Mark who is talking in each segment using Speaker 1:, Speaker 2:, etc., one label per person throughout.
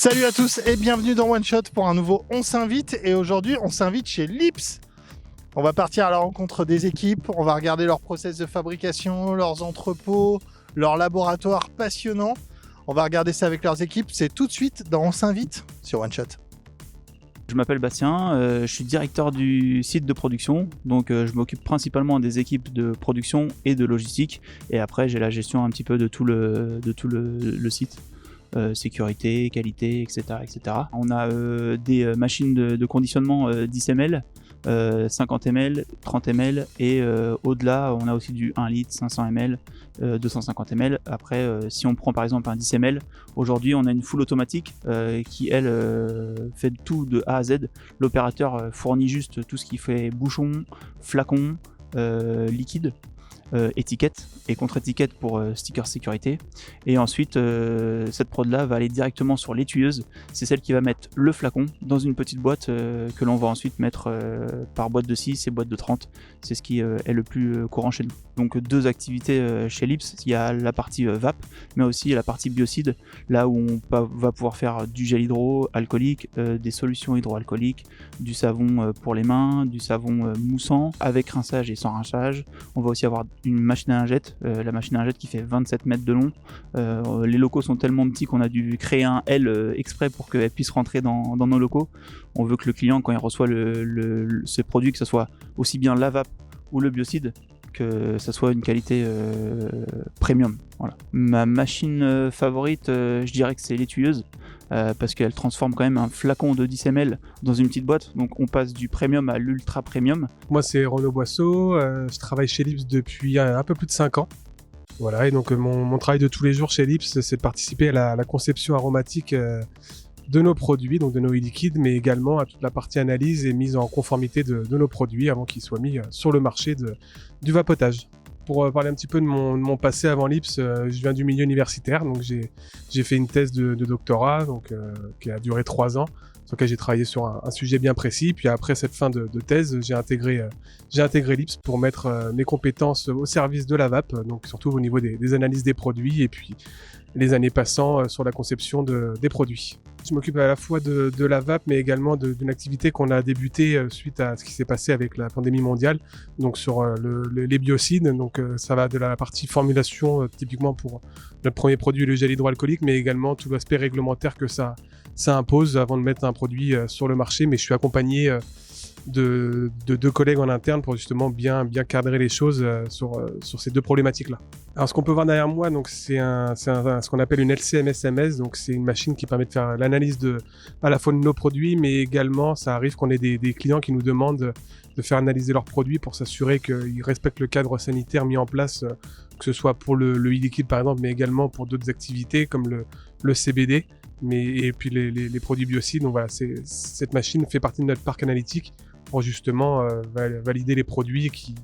Speaker 1: Salut à tous et bienvenue dans One Shot pour un nouveau On s'invite. Et aujourd'hui, on s'invite chez Lips. On va partir à la rencontre des équipes, on va regarder leur process de fabrication, leurs entrepôts, leur laboratoire passionnant. On va regarder ça avec leurs équipes. C'est tout de suite dans On s'invite sur One Shot.
Speaker 2: Je m'appelle Bastien, je suis directeur du site de production, donc je m'occupe principalement des équipes de production et de logistique, et après j'ai la gestion un petit peu de tout le site. Sécurité, qualité, etc., etc. On a des machines de conditionnement 10 ml, 50 ml, 30 ml et au-delà on a aussi du 1 litre, 500 ml, 250 ml. Après si on prend par exemple un 10 ml, aujourd'hui on a une full automatique qui elle fait tout de A à Z. L'opérateur fournit juste tout ce qui fait bouchon, flacon, liquide, étiquette et contre-étiquette pour sticker sécurité, et ensuite cette prod là va aller directement sur l'étuyeuse. C'est celle qui va mettre le flacon dans une petite boîte que l'on va ensuite mettre par boîte de 6 et boîte de 30. C'est ce qui est le plus courant chez nous. Donc deux activités chez Lips, il y a la partie vape mais aussi la partie biocide, là où on va pouvoir faire du gel hydroalcoolique, des solutions hydroalcooliques, du savon pour les mains, du savon moussant avec rinçage et sans rinçage. On va aussi avoir une machine à lingettes, la machine à lingettes qui fait 27 mètres de long. Les locaux sont tellement petits qu'on a dû créer un L exprès pour qu'elle puisse rentrer dans nos locaux. On veut que le client, quand il reçoit ce produit, que ce soit aussi bien la vape ou le biocide, que ça soit une qualité premium. Voilà. Ma machine favorite, je dirais que c'est l'étuyeuse, parce qu'elle transforme quand même un flacon de 10 ml dans une petite boîte, donc on passe du premium à l'ultra premium.
Speaker 3: Moi c'est Renaud Boisseau, je travaille chez Lips depuis un peu plus de 5 ans. Voilà, et donc mon travail de tous les jours chez Lips, c'est de participer à la conception aromatique de nos produits, donc de nos e-liquides, mais également à toute la partie analyse et mise en conformité de nos produits avant qu'ils soient mis sur le marché du vapotage. Pour parler un petit peu de mon passé avant Lips, je viens du milieu universitaire, donc j'ai fait une thèse de doctorat qui a duré 3 ans, sur laquelle j'ai travaillé sur un sujet bien précis. Puis après cette fin de thèse, j'ai intégré Lips pour mettre mes compétences au service de la vape, donc surtout au niveau des analyses des produits et puis les années passant sur la conception des produits. Je m'occupe à la fois de la vape, mais également d'une activité qu'on a débutée suite à ce qui s'est passé avec la pandémie mondiale, donc sur les biocides. Donc ça va de la partie formulation, typiquement pour notre premier produit, le gel hydroalcoolique, mais également tout l'aspect réglementaire que ça impose avant de mettre un produit sur le marché. Mais je suis accompagné de 2 collègues en interne pour justement bien cadrer les choses sur ces 2 problématiques-là. Alors ce qu'on peut voir derrière moi, donc c'est ce qu'on appelle une LCMS-MS, donc c'est une machine qui permet de faire l'analyse à la fois de nos produits, mais également ça arrive qu'on ait des clients qui nous demandent de faire analyser leurs produits pour s'assurer qu'ils respectent le cadre sanitaire mis en place, que ce soit pour le e-liquide par exemple, mais également pour d'autres activités comme le CBD. Et puis les produits biocides. Donc voilà, cette machine fait partie de notre parc analytique pour justement valider les produits qui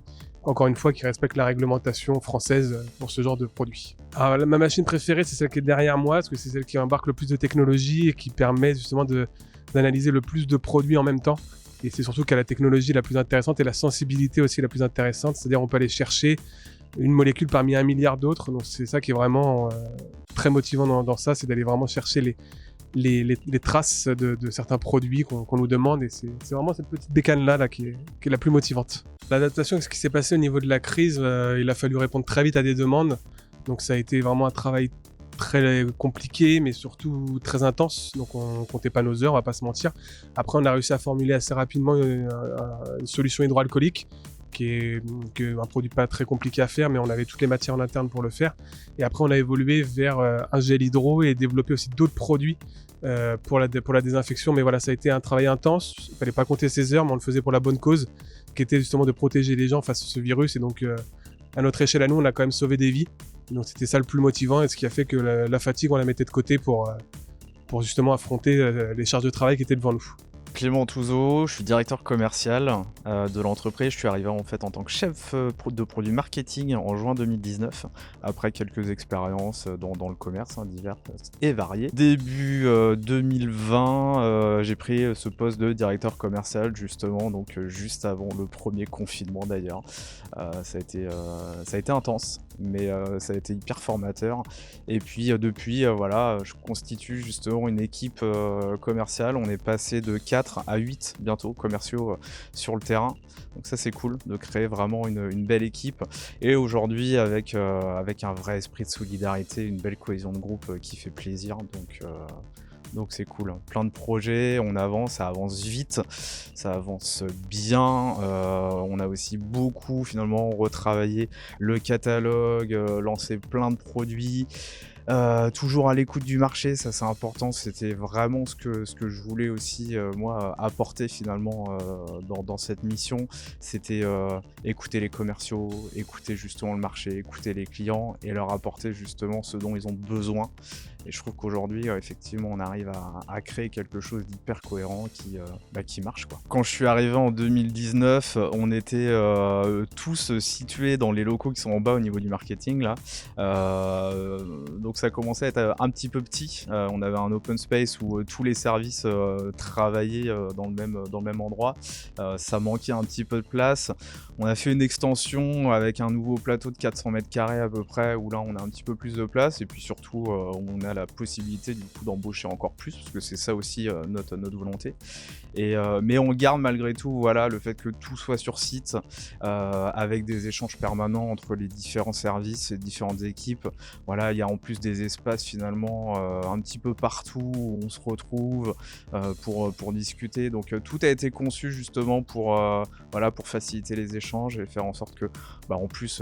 Speaker 3: respectent la réglementation française pour ce genre de produits. Alors ma machine préférée, c'est celle qui est derrière moi, parce que c'est celle qui embarque le plus de technologie et qui permet justement d'analyser le plus de produits en même temps. Et c'est surtout qu'elle a la technologie la plus intéressante et la sensibilité aussi la plus intéressante, c'est-à-dire on peut aller chercher une molécule parmi 1 milliard d'autres, donc c'est ça qui est vraiment très motivant dans ça, c'est d'aller vraiment chercher les traces de certains produits qu'on nous demande, et c'est vraiment cette petite bécane là qui est la plus motivante. L'adaptation, ce qui s'est passé au niveau de la crise, il a fallu répondre très vite à des demandes, donc ça a été vraiment un travail très compliqué mais surtout très intense, donc on comptait pas nos heures, on va pas se mentir. Après on a réussi à formuler assez rapidement une solution hydroalcoolique qui est un produit pas très compliqué à faire, mais on avait toutes les matières en interne pour le faire. Et après, on a évolué vers un gel hydro et développé aussi d'autres produits pour la désinfection. Mais voilà, ça a été un travail intense. Il fallait pas compter ses heures, mais on le faisait pour la bonne cause, qui était justement de protéger les gens face à ce virus. Et donc, à notre échelle à nous, on a quand même sauvé des vies. Donc, c'était ça le plus motivant, et ce qui a fait que la fatigue, on la mettait de côté pour justement affronter les charges de travail qui étaient devant nous.
Speaker 4: Clément Touzeau, je suis directeur commercial de l'entreprise. Je suis arrivé en fait en tant que chef de produit marketing en juin 2019, après quelques expériences dans le commerce diverses et variées. Début 2020, j'ai pris ce poste de directeur commercial justement, donc juste avant le premier confinement d'ailleurs. Ça a été intense. mais ça a été hyper formateur. Et puis depuis, voilà, je constitue justement une équipe commerciale. On est passé de 4 à 8 bientôt commerciaux sur le terrain. Donc ça c'est cool de créer vraiment une belle équipe. Et aujourd'hui avec un vrai esprit de solidarité, une belle cohésion de groupe qui fait plaisir. Donc c'est cool, plein de projets, on avance, ça avance vite, ça avance bien. On a aussi beaucoup finalement retravaillé le catalogue, lancé plein de produits. Toujours à l'écoute du marché, ça c'est important, c'était vraiment ce que je voulais aussi moi apporter finalement dans cette mission, c'était écouter les commerciaux, écouter justement le marché, écouter les clients et leur apporter justement ce dont ils ont besoin. Et je trouve qu'aujourd'hui, effectivement, on arrive à créer quelque chose d'hyper cohérent qui marche, quoi. Quand je suis arrivé en 2019, on était tous situés dans les locaux qui sont en bas au niveau du marketing, là. Donc ça commençait à être un petit peu petit. On avait un open space où tous les services travaillaient dans le même endroit. Ça manquait un petit peu de place. On a fait une extension avec un nouveau plateau de 400 mètres carrés à peu près, où là on a un petit peu plus de place. Et puis surtout, on a la possibilité du coup d'embaucher encore plus, parce que c'est ça aussi notre volonté. Mais on garde malgré tout voilà, le fait que tout soit sur site, avec des échanges permanents entre les différents services et différentes équipes. Voilà, il y a en plus des espaces finalement un petit peu partout où on se retrouve pour discuter. Donc tout a été conçu justement pour faciliter les échanges et faire en sorte que en plus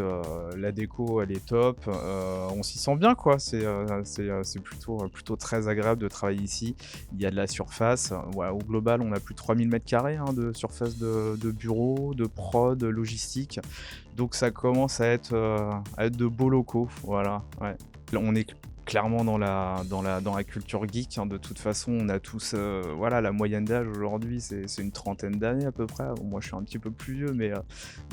Speaker 4: la déco elle est top, on s'y sent bien, quoi. C'est plutôt très agréable de travailler ici. Il y a de la surface, voilà, au global on a plus de 3000 m² de surface de bureau, de prod, logistique. Donc ça commence à être de beaux locaux, voilà. Ouais. On est clairement dans la culture geek, hein. De toute façon, on a tous, la moyenne d'âge aujourd'hui, c'est une trentaine d'années à peu près. Bon, moi, je suis un petit peu plus vieux,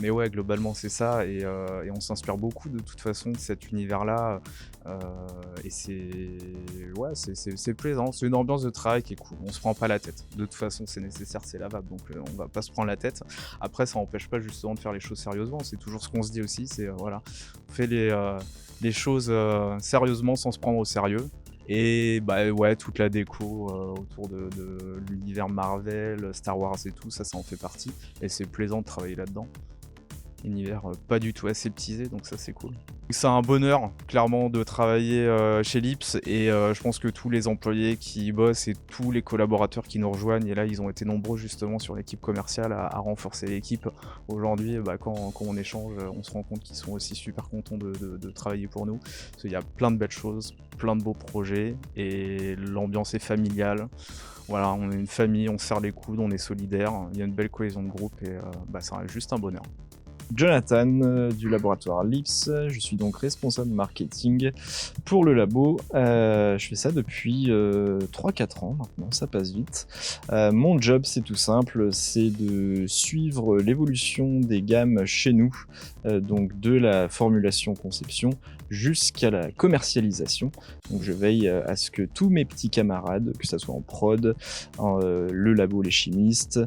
Speaker 4: mais ouais, globalement, c'est ça. Et on s'inspire beaucoup de toute façon de cet univers-là. Et c'est plaisant. C'est une ambiance de travail qui est cool. On se prend pas la tête. De toute façon, c'est nécessaire, c'est lavable, donc on va pas se prendre la tête. Après, ça n'empêche pas justement de faire les choses sérieusement. C'est toujours ce qu'on se dit aussi. C'est on fait les choses sérieusement sans se prendre au sérieux. Et toute la déco autour de l'univers Marvel, Star Wars et tout, ça en fait partie. Et c'est plaisant de travailler là-dedans. Univers pas du tout aseptisé, donc ça c'est cool. C'est un bonheur clairement de travailler chez Lips, et je pense que tous les employés qui y bossent et tous les collaborateurs qui nous rejoignent, et là ils ont été nombreux justement sur l'équipe commerciale à renforcer l'équipe. Aujourd'hui, quand on échange, on se rend compte qu'ils sont aussi super contents de travailler pour nous, parce qu'il y a plein de belles choses, plein de beaux projets, et l'ambiance est familiale. Voilà, on est une famille, on se serre les coudes, on est solidaires, il y a une belle cohésion de groupe, et ça reste juste un bonheur.
Speaker 5: Jonathan du laboratoire Lips, je suis donc responsable marketing pour le labo. Je fais ça depuis 3-4 ans maintenant, ça passe vite. Mon job c'est tout simple, c'est de suivre l'évolution des gammes chez nous, donc de la formulation conception jusqu'à la commercialisation. Donc je veille à ce que tous mes petits camarades, que ce soit en prod, le labo, les chimistes,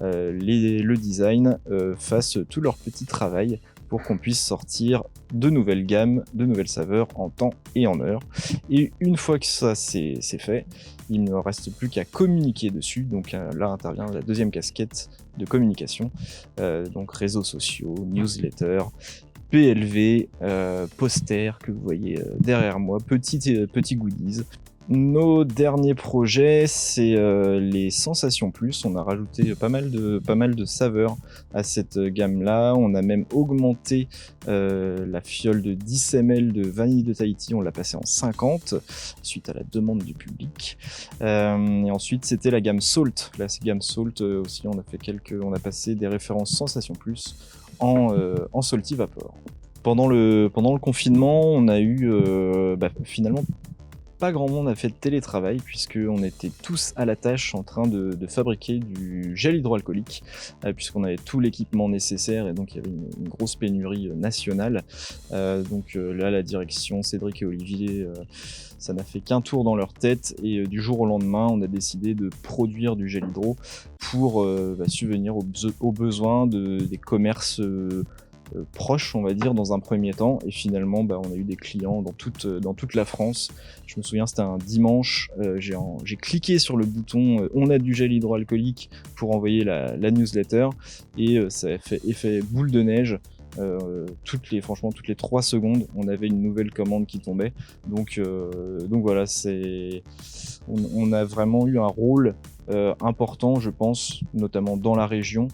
Speaker 5: le design, fassent tout leur petit travail pour qu'on puisse sortir de nouvelles gammes, de nouvelles saveurs en temps et en heure. Et une fois que ça c'est fait, il ne reste plus qu'à communiquer dessus. Donc là intervient la deuxième casquette de communication, donc réseaux sociaux, newsletters, PLV, posters que vous voyez derrière moi, petits goodies. Nos derniers projets, c'est les Sensations Plus. On a rajouté pas mal de saveurs à cette gamme-là. On a même augmenté la fiole de 10 ml de vanille de Tahiti. On l'a passée en 50 suite à la demande du public. Et ensuite, c'était la gamme Salt. La gamme Salt aussi, on a passé des références Sensations Plus en Salty Vapor. Pendant le confinement, on a eu finalement pas grand monde a fait de télétravail, puisqu'on était tous à la tâche en train de fabriquer du gel hydroalcoolique, puisqu'on avait tout l'équipement nécessaire, et donc il y avait une grosse pénurie nationale. Donc là, la direction, Cédric et Olivier, ça n'a fait qu'un tour dans leur tête, et du jour au lendemain, on a décidé de produire du gel hydro pour subvenir aux besoins des commerces proche, on va dire, dans un premier temps. Et finalement, on a eu des clients dans toute la France. Je me souviens, c'était un dimanche. J'ai cliqué sur le bouton on a du gel hydroalcoolique pour envoyer la newsletter. Et ça a fait effet boule de neige. Toutes les 3 secondes, on avait une nouvelle commande qui tombait. Donc voilà, on a vraiment eu un rôle important, je pense, notamment dans la région,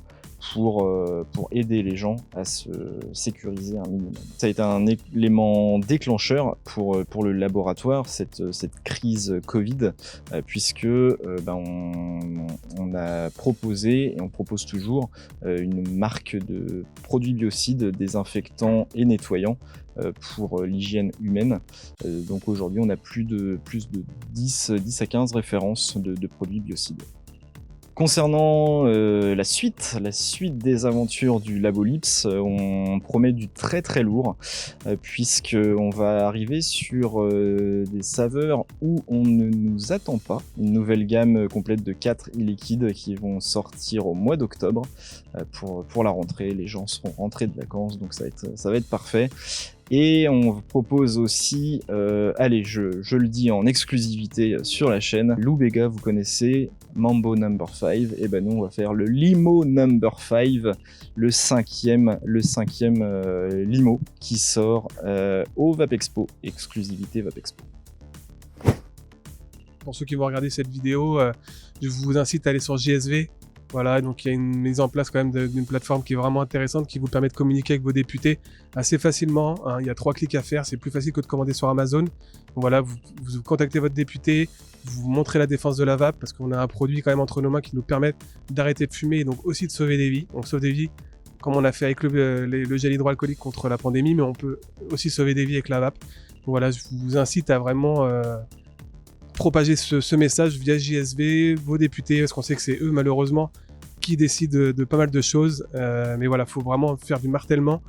Speaker 5: pour aider les gens à se sécuriser un minimum. Ça a été un élément déclencheur pour le laboratoire, cette crise Covid, puisque on a proposé, et on propose toujours, une marque de produits biocides, désinfectants et nettoyants pour l'hygiène humaine. Donc aujourd'hui, on a plus de 10 à 15 références de produits biocides. Concernant la suite des aventures du Labo Lips, on promet du très très lourd, puisqu'on va arriver sur des saveurs où on ne nous attend pas. Une nouvelle gamme complète de 4 e-liquides qui vont sortir au mois d'octobre pour la rentrée. Les gens seront rentrés de vacances, donc ça va être parfait. Et on vous propose aussi, je le dis en exclusivité sur la chaîne, Lou Bega, vous connaissez, Mambo No. 5, et nous on va faire le Limo No. 5, le cinquième limo qui sort au Vapexpo, exclusivité Vapexpo.
Speaker 3: Pour ceux qui vont regarder cette vidéo, je vous incite à aller sur JSV. Voilà, donc il y a une mise en place quand même d'une plateforme qui est vraiment intéressante, qui vous permet de communiquer avec vos députés assez facilement. Il y a 3 clics à faire, c'est plus facile que de commander sur Amazon. Donc voilà, vous contactez votre député, vous montrez la défense de la vape, parce qu'on a un produit quand même entre nos mains qui nous permet d'arrêter de fumer et donc aussi de sauver des vies. Donc sauve des vies, comme on a fait avec le gel hydroalcoolique contre la pandémie, mais on peut aussi sauver des vies avec la vape. Donc voilà, je vous incite à vraiment propager ce message via JSV, vos députés, parce qu'on sait que c'est eux malheureusement qui décident de pas mal de choses, mais voilà, faut vraiment faire du martèlement,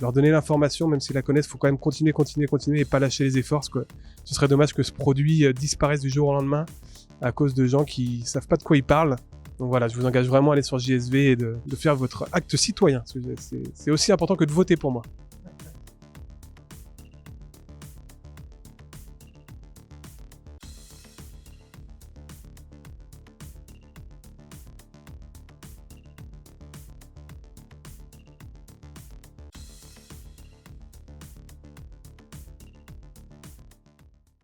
Speaker 3: leur donner l'information, même s'ils la connaissent, faut quand même continuer et pas lâcher les efforts, parce que ce serait dommage que ce produit disparaisse du jour au lendemain à cause de gens qui savent pas de quoi ils parlent. Donc voilà, je vous engage vraiment à aller sur JSV et de faire votre acte citoyen, c'est aussi important que de voter pour moi.